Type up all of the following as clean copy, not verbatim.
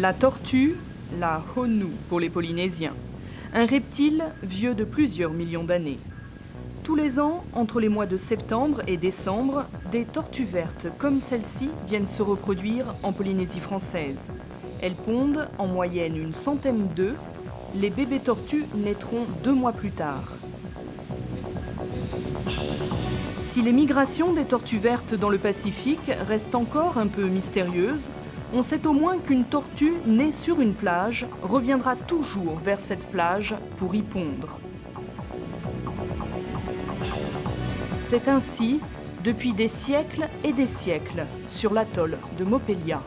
La tortue, la honu pour les Polynésiens. Un reptile vieux de plusieurs millions d'années. Tous les ans, entre les mois de septembre et décembre, des tortues vertes comme celle-ci viennent se reproduire en Polynésie française. Elles pondent en moyenne une centaine d'œufs. Les bébés tortues naîtront 2 mois plus tard. Si les migrations des tortues vertes dans le Pacifique restent encore un peu mystérieuses, on sait au moins qu'une tortue née sur une plage reviendra toujours vers cette plage pour y pondre. C'est ainsi depuis des siècles et des siècles sur l'atoll de Mopelia.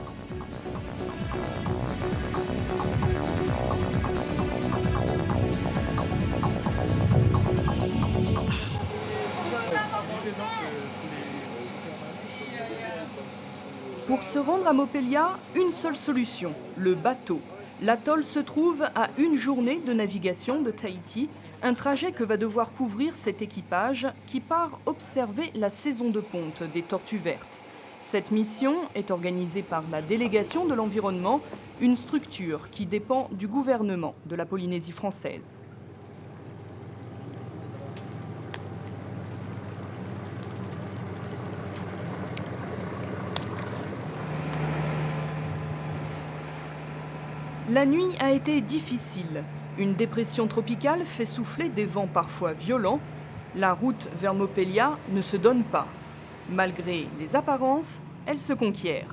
Pour se rendre à Mopelia, une seule solution, le bateau. L'atoll se trouve à 1 journée de navigation de Tahiti, un trajet que va devoir couvrir cet équipage qui part observer la saison de ponte des tortues vertes. Cette mission est organisée par la délégation de l'environnement, une structure qui dépend du gouvernement de la Polynésie française. La nuit a été difficile. Une dépression tropicale fait souffler des vents parfois violents. La route vers Mopelia ne se donne pas. Malgré les apparences, elle se conquiert.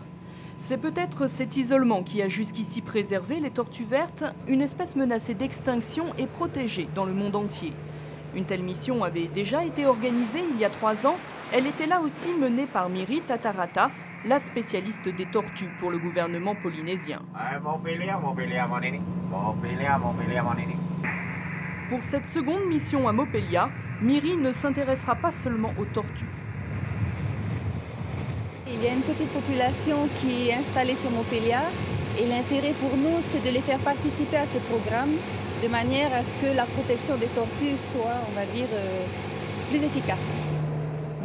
C'est peut-être cet isolement qui a jusqu'ici préservé les tortues vertes, une espèce menacée d'extinction et protégée dans le monde entier. Une telle mission avait déjà été organisée il y a 3 ans. Elle était là aussi menée par Miri Tatarata, la spécialiste des tortues pour le gouvernement polynésien. Pour cette seconde mission à Mopelia, Miri ne s'intéressera pas seulement aux tortues. Il y a une petite population qui est installée sur Mopelia et l'intérêt pour nous, c'est de les faire participer à ce programme de manière à ce que la protection des tortues soit, on va dire, plus efficace.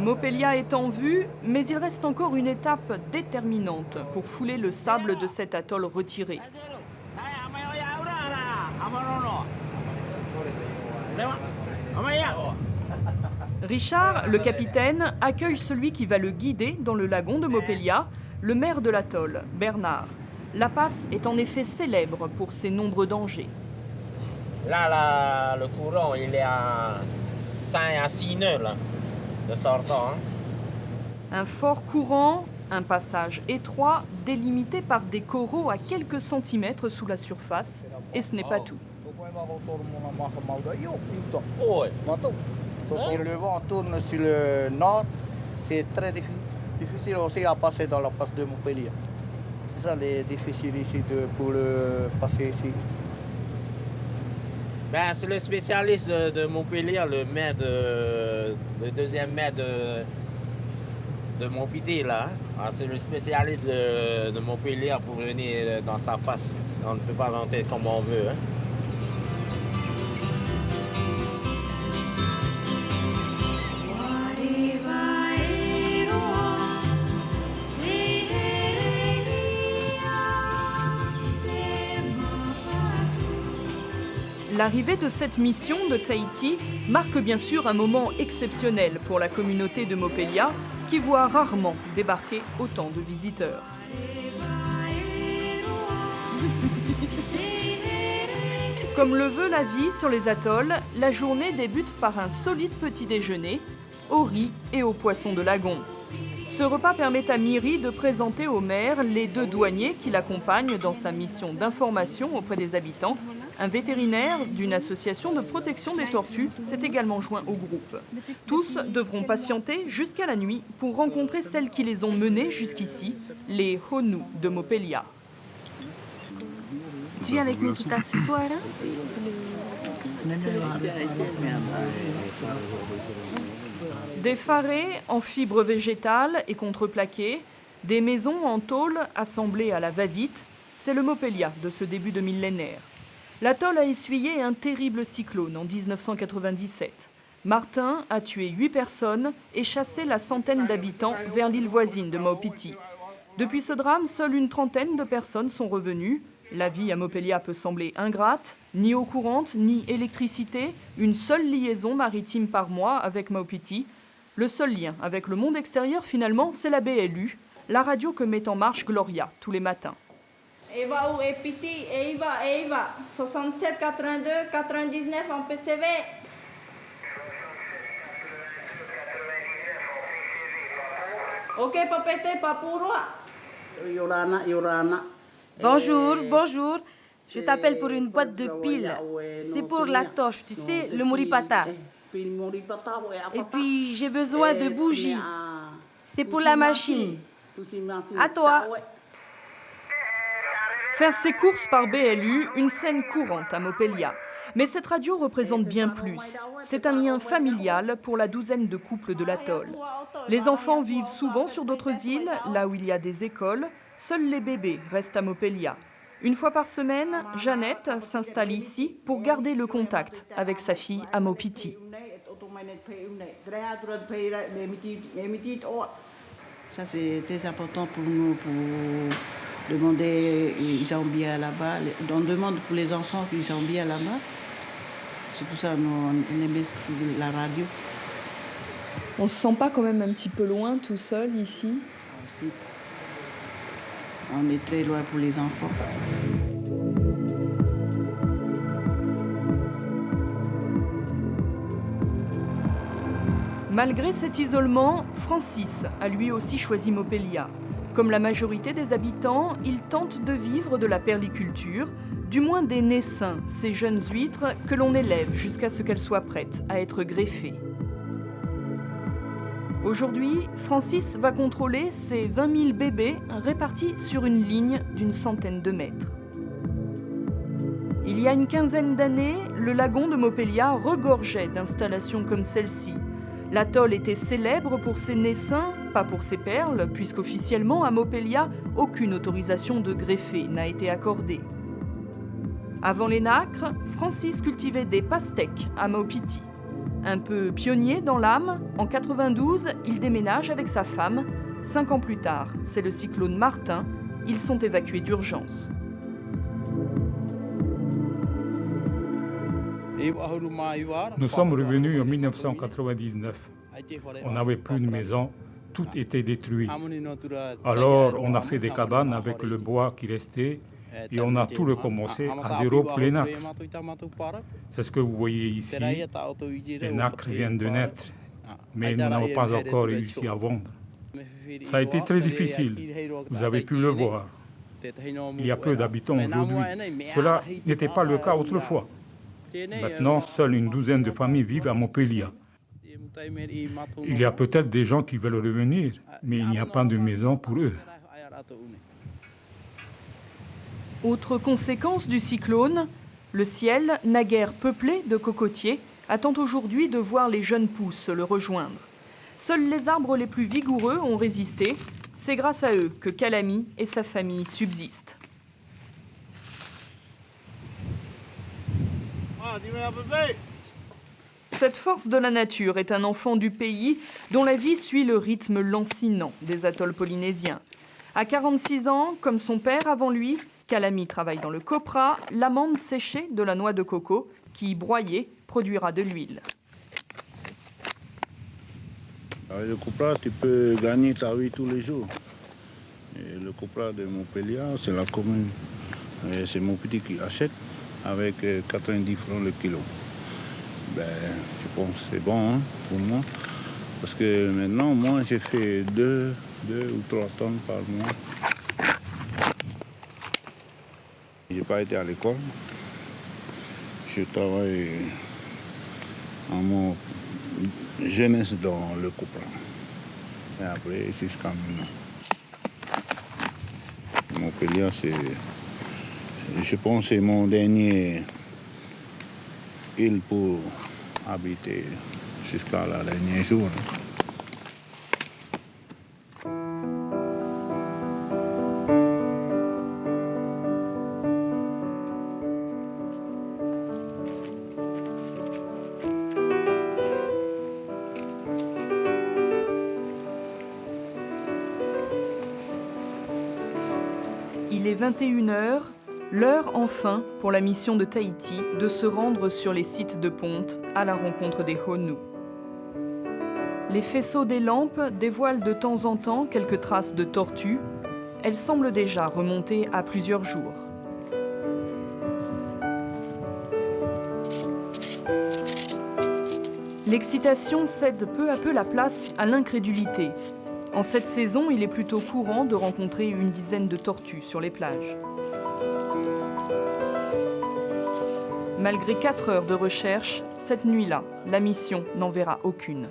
Mopelia est en vue, mais il reste encore une étape déterminante pour fouler le sable de cet atoll retiré. Richard, le capitaine, accueille celui qui va le guider dans le lagon de Mopelia, le maire de l'atoll, Bernard. La passe est en effet célèbre pour ses nombreux dangers. Là, le courant, il est à 5 à 6 nœuds là, de sortant. Un fort courant, un passage étroit, délimité par des coraux à quelques centimètres sous la surface. Et ce n'est pas tout. Si le vent tourne sur le nord, c'est très difficile aussi à passer dans la passe de Mopelia. C'est ça les difficiles ici pour passer ici. Ben, c'est le spécialiste de Mopelia, le deuxième maire de Montpité là. Ah, c'est le spécialiste de Mopelia pour venir dans sa passe. On ne peut pas rentrer comme on veut. L'arrivée de cette mission de Tahiti marque bien sûr un moment exceptionnel pour la communauté de Mopelia qui voit rarement débarquer autant de visiteurs. Comme le veut la vie sur les atolls, la journée débute par un solide petit déjeuner, au riz et aux poissons de lagon. Ce repas permet à Miri de présenter au maire les 2 douaniers qui l'accompagnent dans sa mission d'information auprès des habitants. Un vétérinaire d'une association de protection des tortues s'est également joint au groupe. Tous devront patienter jusqu'à la nuit pour rencontrer celles qui les ont menés jusqu'ici, les honu de Mopelia. Tu viens avec nous tout tard ce soir, hein? Des farets en fibres végétales et contreplaquées, des maisons en tôle assemblées à la va-vite, c'est le Mopelia de ce début de millénaire. L'atoll a essuyé un terrible cyclone en 1997. Martin a tué 8 personnes et chassé la centaine d'habitants vers l'île voisine de Maupiti. Depuis ce drame, seule une trentaine de personnes sont revenues. La vie à Mopelia peut sembler ingrate, ni eau courante, ni électricité, une seule liaison maritime par mois avec Maupiti. Le seul lien avec le monde extérieur, finalement, c'est la BLU, la radio que met en marche Gloria tous les matins. Eva ou Epiti, Eva, 67 82 99 en PCV. Ok, papete, papouroua. Yorana. Bonjour. Je t'appelle pour une boîte de piles. C'est pour la torche, tu sais, le moripata. Et puis, j'ai besoin de bougies. C'est pour la machine. À toi. Faire ses courses par BLU, une scène courante à Mopelia. Mais cette radio représente bien plus. C'est un lien familial pour la douzaine de couples de l'atoll. Les enfants vivent souvent sur d'autres îles, là où il y a des écoles. Seuls les bébés restent à Mopelia. Une fois par semaine, Jeannette s'installe ici pour garder le contact avec sa fille à Maupiti. Ça, c'est très important pour nous, pour demander ils ont bien là-bas. On demande pour les enfants qu'ils ont bien là-bas. C'est pour ça qu'on aime la radio. On se sent pas quand même un petit peu loin, tout seul, ici? Aussi. On est très loin pour les enfants. Malgré cet isolement, Francis a lui aussi choisi Mopelia. Comme la majorité des habitants, il tente de vivre de la perliculture, du moins des naissins, ces jeunes huîtres que l'on élève jusqu'à ce qu'elles soient prêtes à être greffées. Aujourd'hui, Francis va contrôler ces 20 000 bébés répartis sur une ligne d'une centaine de mètres. Il y a une quinzaine d'années, le lagon de Mopelia regorgeait d'installations comme celle-ci. L'atoll était célèbre pour ses naissins, pas pour ses perles, puisqu'officiellement à Mopelia, aucune autorisation de greffer n'a été accordée. Avant les nacres, Francis cultivait des pastèques à Maupiti. Un peu pionnier dans l'âme, en 92, il déménage avec sa femme. 5 ans plus tard, c'est le cyclone Martin. Ils sont évacués d'urgence. Nous sommes revenus en 1999. On n'avait plus de maison, tout était détruit. Alors, on a fait des cabanes avec le bois qui restait et on a tout recommencé à zéro pour les nacres. C'est ce que vous voyez ici. Les nacres viennent de naître, mais nous n'avons pas encore réussi à vendre. Ça a été très difficile, vous avez pu le voir. Il y a peu d'habitants aujourd'hui. Cela n'était pas le cas autrefois. Maintenant, seule une douzaine de familles vivent à Mopelia. Il y a peut-être des gens qui veulent revenir, mais il n'y a pas de maison pour eux. Autre conséquence du cyclone, le ciel, naguère peuplé de cocotiers, attend aujourd'hui de voir les jeunes pousses le rejoindre. Seuls les arbres les plus vigoureux ont résisté. C'est grâce à eux que Calamy et sa famille subsistent. Cette force de la nature est un enfant du pays dont la vie suit le rythme lancinant des atolls polynésiens. À 46 ans, comme son père avant lui, Calamy travaille dans le copra, l'amande séchée de la noix de coco qui, broyée, produira de l'huile. Avec le copra, tu peux gagner ta vie tous les jours. Et le copra de Montpellier, c'est la commune. Et c'est mon petit qui achète avec 90 francs le kilo. Ben, je pense que c'est bon hein, pour moi. Parce que maintenant, moi, j'ai fait 2 ou 3 tonnes par mois. Je n'ai pas été à l'école. Je travaille en mon jeunesse dans le copra. Et après, jusqu'à maintenant. Montpellier, je pense que c'est mon dernier île pour habiter jusqu'à la dernier jour. Il est 21h, L'heure enfin pour la mission de Tahiti de se rendre sur les sites de ponte à la rencontre des Honu. Les faisceaux des lampes dévoilent de temps en temps quelques traces de tortues. Elles semblent déjà remonter à plusieurs jours. L'excitation cède peu à peu la place à l'incrédulité. En cette saison, il est plutôt courant de rencontrer une dizaine de tortues sur les plages. Malgré 4 heures de recherche, cette nuit-là, la mission n'en verra aucune.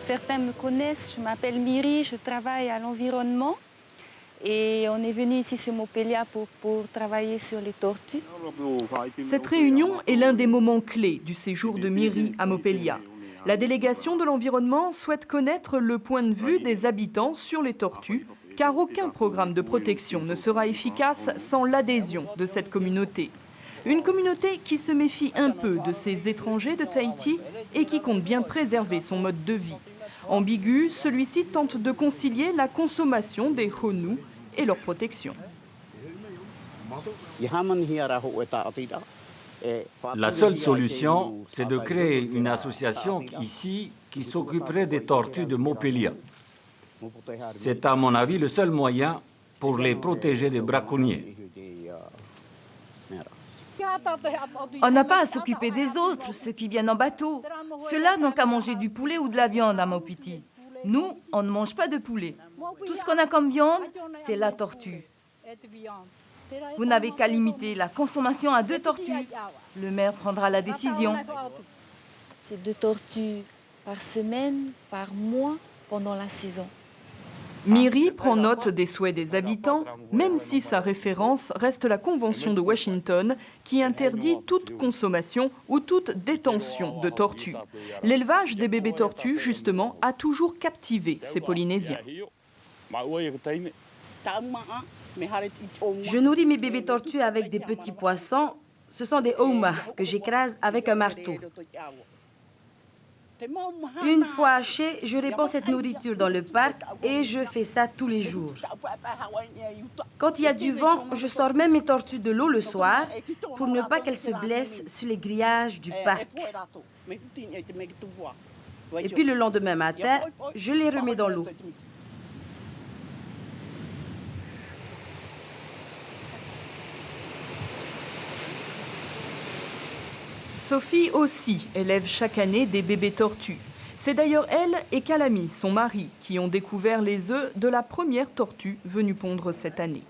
Certains me connaissent, je m'appelle Miri, je travaille à l'environnement et on est venu ici sur Mopelia pour travailler sur les tortues. Cette réunion est l'un des moments clés du séjour de Miri à Mopelia. La délégation de l'environnement souhaite connaître le point de vue des habitants sur les tortues, car aucun programme de protection ne sera efficace sans l'adhésion de cette communauté. Une communauté qui se méfie un peu de ces étrangers de Tahiti et qui compte bien préserver son mode de vie. Ambigu, celui-ci tente de concilier la consommation des Honu et leur protection. La seule solution, c'est de créer une association ici qui s'occuperait des tortues de Mopelia. C'est à mon avis le seul moyen pour les protéger des braconniers. On n'a pas à s'occuper des autres, ceux qui viennent en bateau. Ceux-là n'ont qu'à manger du poulet ou de la viande à Maupiti. Nous, on ne mange pas de poulet. Tout ce qu'on a comme viande, c'est la tortue. Vous n'avez qu'à limiter la consommation à 2 tortues. Le maire prendra la décision. C'est 2 tortues par semaine, par mois, pendant la saison. Miri prend note des souhaits des habitants, même si sa référence reste la Convention de Washington qui interdit toute consommation ou toute détention de tortues. L'élevage des bébés tortues, justement, a toujours captivé ces Polynésiens. Je nourris mes bébés tortues avec des petits poissons. Ce sont des houma que j'écrase avec un marteau. Une fois haché, je répands cette nourriture dans le parc et je fais ça tous les jours. Quand il y a du vent, je sors même mes tortues de l'eau le soir pour ne pas qu'elles se blessent sur les grillages du parc. Et puis le lendemain matin, je les remets dans l'eau. Sophie aussi élève chaque année des bébés tortues. C'est d'ailleurs elle et Kalami, son mari, qui ont découvert les œufs de la première tortue venue pondre cette année.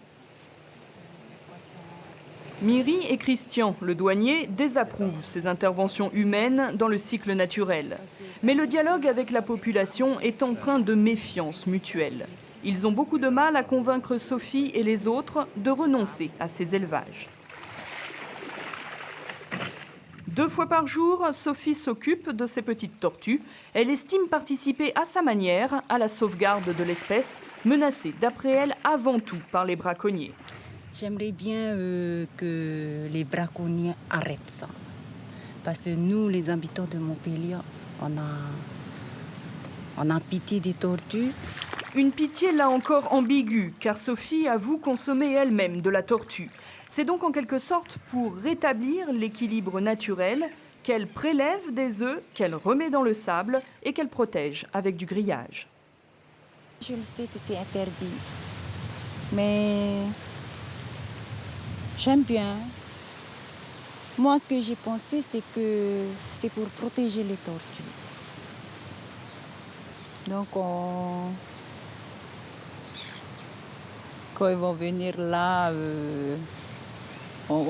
Miri et Christian, le douanier, désapprouvent ces interventions humaines dans le cycle naturel. Mais le dialogue avec la population est empreint de méfiance mutuelle. Ils ont beaucoup de mal à convaincre Sophie et les autres de renoncer à ces élevages. 2 fois par jour, Sophie s'occupe de ces petites tortues. Elle estime participer à sa manière à la sauvegarde de l'espèce, menacée d'après elle avant tout par les braconniers. J'aimerais bien que les braconniers arrêtent ça. Parce que nous, les habitants de Montpellier, on a pitié des tortues. Une pitié là encore ambiguë, car Sophie avoue consommer elle-même de la tortue. C'est donc en quelque sorte pour rétablir l'équilibre naturel qu'elle prélève des œufs, qu'elle remet dans le sable et qu'elle protège avec du grillage. Je le sais que c'est interdit, mais j'aime bien. Moi, ce que j'ai pensé, c'est que c'est pour protéger les tortues. Donc, quand ils vont venir là,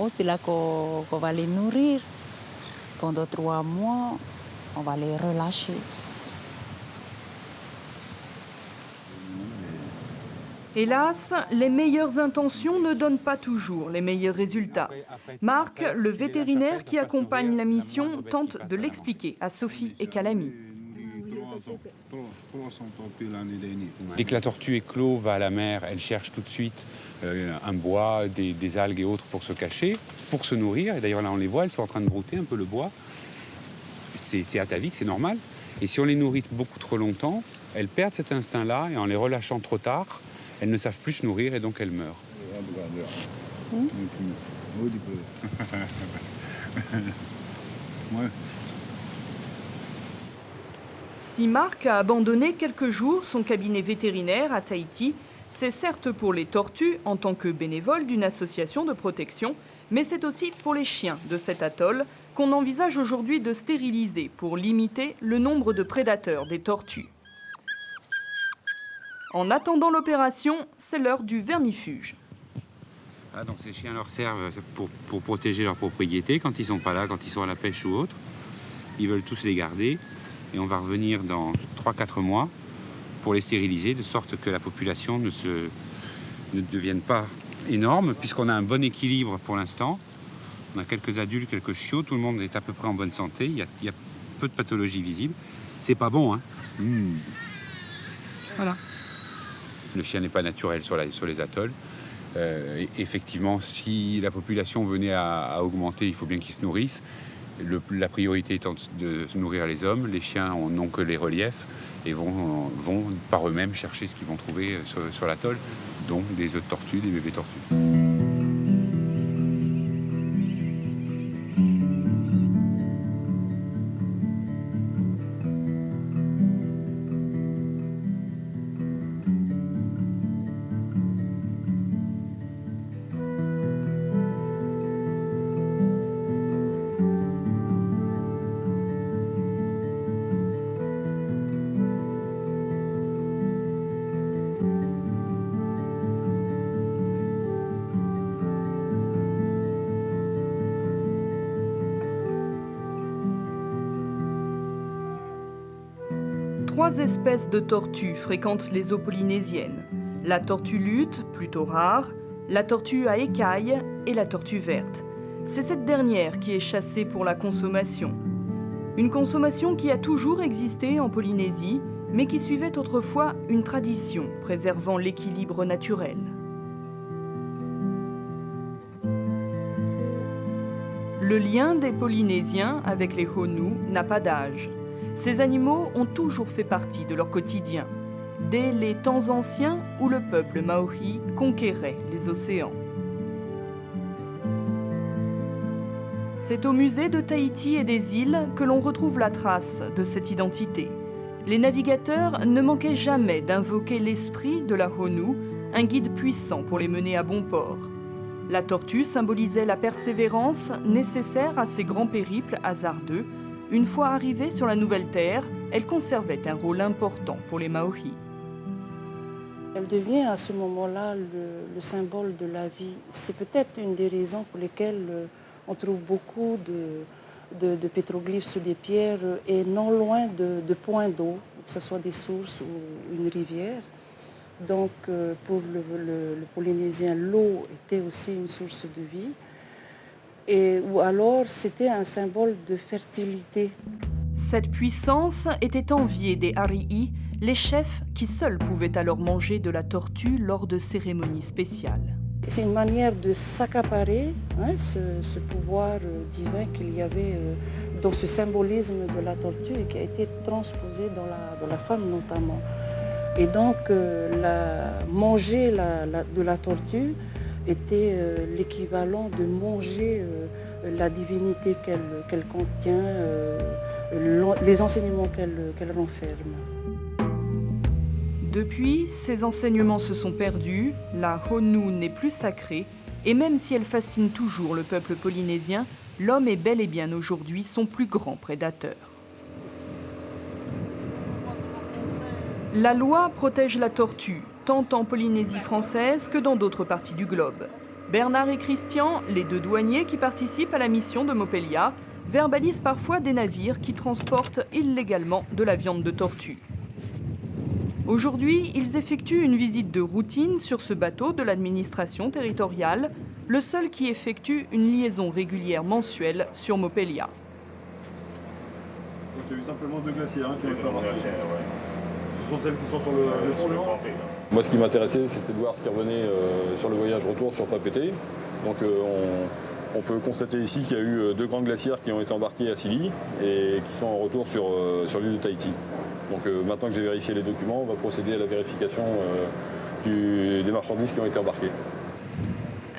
c'est là qu'on va les nourrir. Pendant 3 mois, on va les relâcher. Hélas, les meilleures intentions ne donnent pas toujours les meilleurs résultats. Marc, le vétérinaire qui accompagne la mission, tente de l'expliquer à Sophie et Kalami. Dès que la tortue éclot, va à la mer, elle cherche tout de suite un bois, des algues et autres pour se cacher, pour se nourrir. Et d'ailleurs là on les voit, elles sont en train de brouter un peu le bois. C'est atavique, c'est normal. Et si on les nourrit beaucoup trop longtemps, elles perdent cet instinct-là et en les relâchant trop tard, elles ne savent plus se nourrir et donc elles meurent. Si Marc a abandonné quelques jours son cabinet vétérinaire à Tahiti, c'est certes pour les tortues en tant que bénévole d'une association de protection, mais c'est aussi pour les chiens de cet atoll qu'on envisage aujourd'hui de stériliser pour limiter le nombre de prédateurs des tortues. En attendant l'opération, c'est l'heure du vermifuge. Ah, donc ces chiens leur servent pour protéger leur propriété quand ils ne sont pas là, quand ils sont à la pêche ou autre. Ils veulent tous les garder et on va revenir dans 3-4 mois pour les stériliser de sorte que la population ne devienne pas énorme puisqu'on a un bon équilibre pour l'instant. On a quelques adultes, quelques chiots, tout le monde est à peu près en bonne santé, il y a peu de pathologies visibles. C'est pas bon, hein. Voilà. Le chien n'est pas naturel sur les atolls. Effectivement, si la population venait à augmenter, il faut bien qu'ils se nourrissent. La priorité étant de se nourrir les hommes, les chiens n'ont que les reliefs et vont par eux-mêmes chercher ce qu'ils vont trouver sur l'atoll, donc des œufs de tortue, des bébés tortues. 3 espèces de tortues fréquentent les eaux polynésiennes. La tortue luth, plutôt rare, la tortue à écailles et la tortue verte. C'est cette dernière qui est chassée pour la consommation. Une consommation qui a toujours existé en Polynésie, mais qui suivait autrefois une tradition préservant l'équilibre naturel. Le lien des Polynésiens avec les Honu n'a pas d'âge. Ces animaux ont toujours fait partie de leur quotidien, dès les temps anciens où le peuple maori conquérait les océans. C'est au musée de Tahiti et des îles que l'on retrouve la trace de cette identité. Les navigateurs ne manquaient jamais d'invoquer l'esprit de la Honu, un guide puissant pour les mener à bon port. La tortue symbolisait la persévérance nécessaire à ces grands périples hasardeux. Une fois arrivée sur la nouvelle terre, elle conservait un rôle important pour les Maoris. Elle devient à ce moment-là le symbole de la vie. C'est peut-être une des raisons pour lesquelles on trouve beaucoup de pétroglyphes sur des pierres et non loin de points d'eau, que ce soit des sources ou une rivière. Donc pour le Polynésien, l'eau était aussi une source de vie. Ou alors c'était un symbole de fertilité. Cette puissance était enviée des Ari'i, les chefs qui seuls pouvaient alors manger de la tortue lors de cérémonies spéciales. C'est une manière de s'accaparer ce pouvoir divin qu'il y avait dans ce symbolisme de la tortue et qui a été transposé dans la femme notamment. Et donc manger de la tortue était l'équivalent de manger la divinité qu'elle contient, les enseignements qu'elle renferme. Depuis, ces enseignements se sont perdus, la Honu n'est plus sacrée, et même si elle fascine toujours le peuple polynésien, l'homme est bel et bien aujourd'hui son plus grand prédateur. La loi protège la tortue, tant en Polynésie française que dans d'autres parties du globe. Bernard et Christian, les 2 douaniers qui participent à la mission de Mopelia, verbalisent parfois des navires qui transportent illégalement de la viande de tortue. Aujourd'hui, ils effectuent une visite de routine sur ce bateau de l'administration territoriale, le seul qui effectue une liaison régulière mensuelle sur Mopelia. Donc il y a eu simplement 2 glaciers qui ont été embarqués. Ce sont celles qui sont sur le pont. Moi, ce qui m'intéressait, c'était de voir ce qui revenait sur le voyage retour sur Papeete. Donc on peut constater ici qu'il y a eu 2 grandes glacières qui ont été embarquées à Scilly et qui sont en retour sur l'île de Tahiti. Donc maintenant que j'ai vérifié les documents, on va procéder à la vérification des marchandises qui ont été embarquées.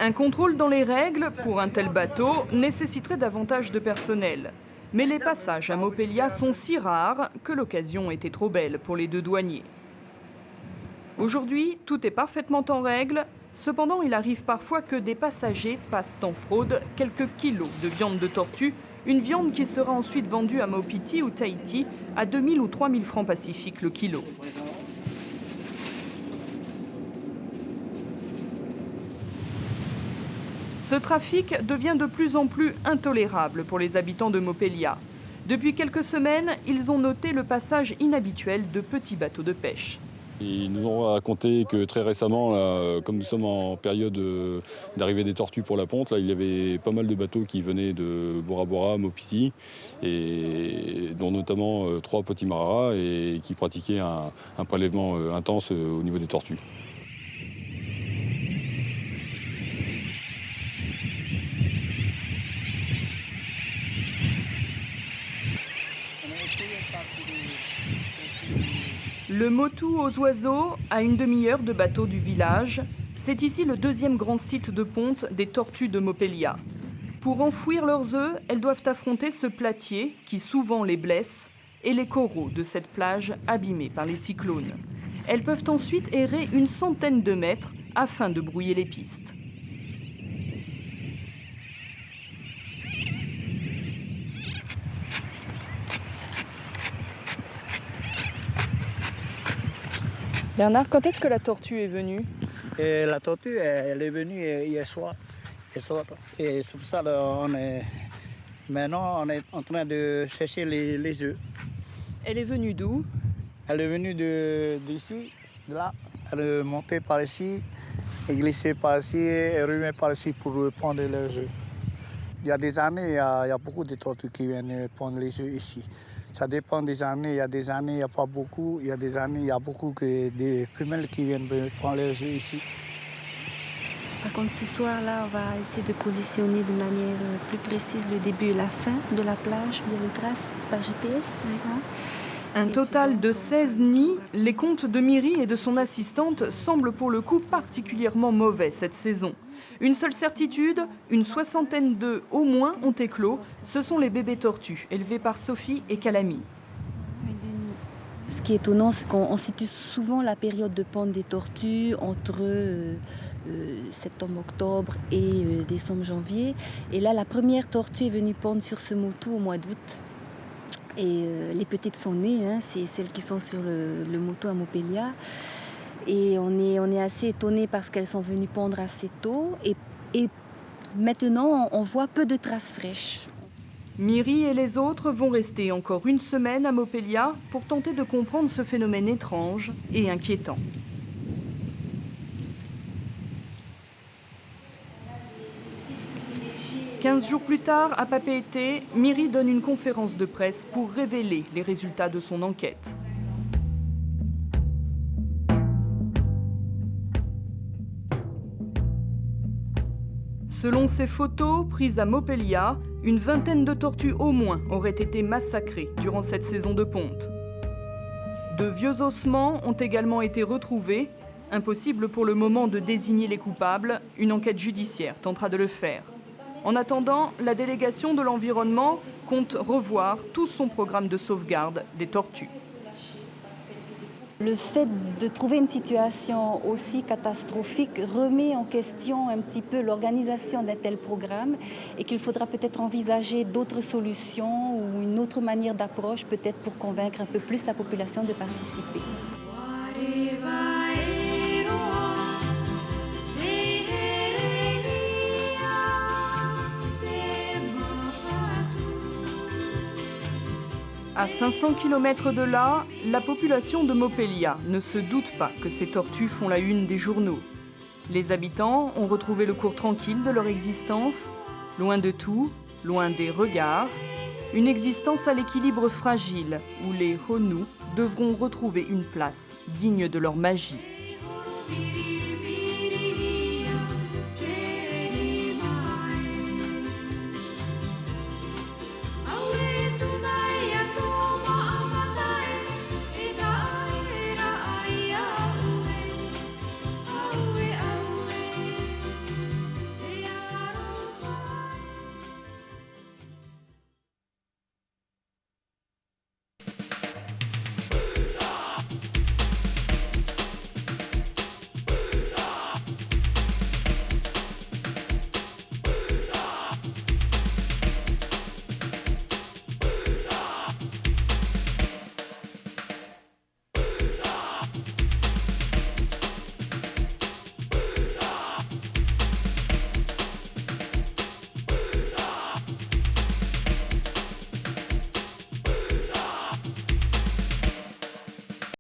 Un contrôle dans les règles pour un tel bateau nécessiterait davantage de personnel. Mais les passages à Mopelia sont si rares que l'occasion était trop belle pour les deux douaniers. Aujourd'hui, tout est parfaitement en règle. Cependant, il arrive parfois que des passagers passent en fraude quelques kilos de viande de tortue, une viande qui sera ensuite vendue à Maupiti ou Tahiti à 2000 ou 3000 francs pacifiques le kilo. Ce trafic devient de plus en plus intolérable pour les habitants de Mopelia. Depuis quelques semaines, ils ont noté le passage inhabituel de petits bateaux de pêche. Ils nous ont raconté que très récemment, là, comme nous sommes en période d'arrivée des tortues pour la ponte, là, il y avait pas mal de bateaux qui venaient de Bora Bora, Maupiti, et dont notamment 3 Potimarara, et qui pratiquaient un prélèvement intense au niveau des tortues. Le Motu aux oiseaux, à une demi-heure de bateau du village, c'est ici le deuxième grand site de ponte des tortues de Mopelia. Pour enfouir leurs œufs, elles doivent affronter ce platier qui souvent les blesse et les coraux de cette plage abîmée par les cyclones. Elles peuvent ensuite errer une centaine de mètres afin de brouiller les pistes. Bernard, quand est-ce que la tortue est venue? La tortue, elle est venue hier soir. Et c'est pour ça maintenant on est en train de chercher les œufs. Elle est venue d'où? Elle est venue d'ici, de là. Elle est montée par ici, et glissée par ici, et revenue par ici pour prendre les œufs. Il y a des années, il y a beaucoup de tortues qui viennent prendre les œufs ici. Ça dépend des années. Il y a des années, il n'y a pas beaucoup. Il y a des années, il y a beaucoup des femelles qui viennent prendre les œufs ici. Par contre, ce soir-là, on va essayer de positionner de manière plus précise le début et la fin de la plage. Il y a les traces par GPS. Un total de 16 nids. Les comptes de Myri et de son assistante semblent pour le coup particulièrement mauvais cette saison. Une seule certitude, une soixantaine d'œufs au moins ont éclos. Ce sont les bébés tortues, élevés par Sophie et Calami. Ce qui est étonnant, c'est qu'on situe souvent la période de ponte des tortues entre septembre-octobre et décembre-janvier. Et là, la première tortue est venue pondre sur ce Motu au mois d'août. Et les petites sont nées, c'est celles qui sont sur le Motu à Mopelia. Et on est assez étonnés parce qu'elles sont venues pondre assez tôt. Et maintenant, on voit peu de traces fraîches. Myri et les autres vont rester encore une semaine à Mopelia pour tenter de comprendre ce phénomène étrange et inquiétant. « 15 jours plus tard, à Papeete, Myri donne une conférence de presse pour révéler les résultats de son enquête. Selon ces photos prises à Mopelia, une vingtaine de tortues au moins auraient été massacrées durant cette saison de ponte. De vieux ossements ont également été retrouvés. Impossible pour le moment de désigner les coupables, une enquête judiciaire tentera de le faire. En attendant, la délégation de l'environnement compte revoir tout son programme de sauvegarde des tortues. Le fait de trouver une situation aussi catastrophique remet en question un petit peu l'organisation d'un tel programme et qu'il faudra peut-être envisager d'autres solutions ou une autre manière d'approche peut-être pour convaincre un peu plus la population de participer. À 500 km de là, la population de Mopelia ne se doute pas que ces tortues font la une des journaux. Les habitants ont retrouvé le cours tranquille de leur existence, loin de tout, loin des regards, une existence à l'équilibre fragile où les Honu devront retrouver une place digne de leur magie.